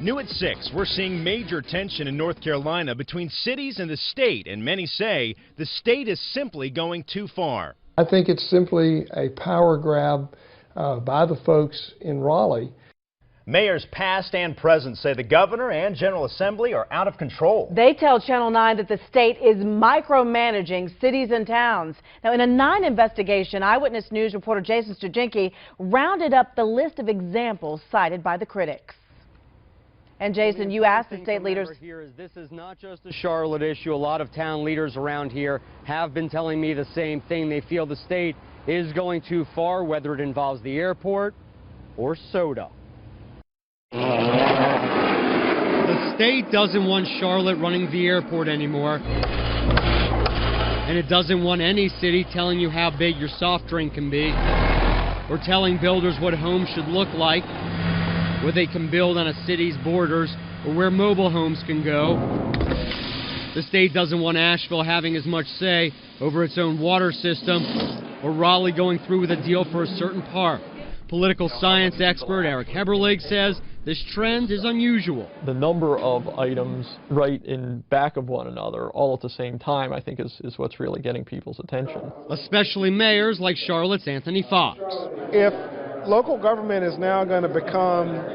New at 6, we're seeing major tension in North Carolina between cities and the state, and many say the state is simply going too far. I think it's simply a power grab by the folks in Raleigh. Mayors past and present say the governor and General Assembly are out of control. They tell Channel 9 that the state is micromanaging cities and towns. Now, in a 9 investigation, Eyewitness News reporter Jason Stujenki rounded up the list of examples cited by the critics. And Jason, you asked the state leaders. This is not just a Charlotte issue. A lot of town leaders around here have been telling me the same thing. They feel the state is going too far, whether it involves the airport or soda. The state doesn't want Charlotte running the airport anymore. And it doesn't want any city telling you how big your soft drink can be, or telling builders what homes should look like, where they can build on a city's borders, or where mobile homes can go. The state doesn't want Asheville having as much say over its own water system, or Raleigh going through with a deal for a certain park. Political science expert Eric Heberlig says this trend is unusual. The number of items right in back of one another all at the same time, I think, is what's really getting people's attention. Especially mayors like Charlotte's Anthony Fox. If local government is now going to become,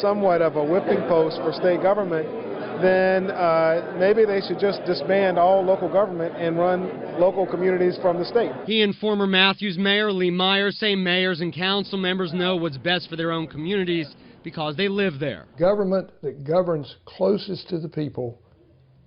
somewhat of a whipping post for state government, then maybe they should just disband all local government and run local communities from the state. He and former Matthews Mayor Lee Myers say mayors and council members know what's best for their own communities because they live there. Government that governs closest to the people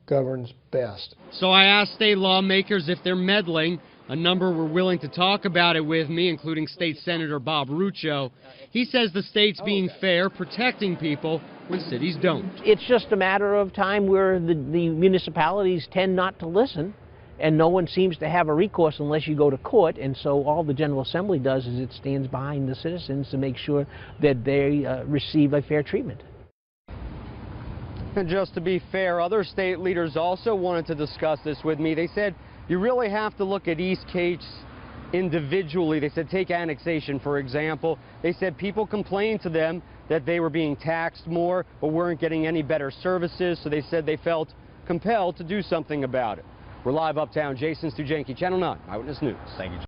governs best. So I asked state lawmakers if they're meddling. A number were willing to talk about it with me, including State Senator Bob Ruccio. He says the state's being fair, protecting people when cities don't. It's just a matter of time where the municipalities tend not to listen, and no one seems to have a recourse unless you go to court, and so all the General Assembly does is it stands behind the citizens to make sure that they receive a fair treatment. And just to be fair, other state leaders also wanted to discuss this with me. They said you really have to look at each case individually. They said take annexation, for example. They said people complained to them that they were being taxed more or weren't getting any better services, so they said they felt compelled to do something about it. We're live uptown. Jason Stujenki, Channel 9 Eyewitness News. Thank you.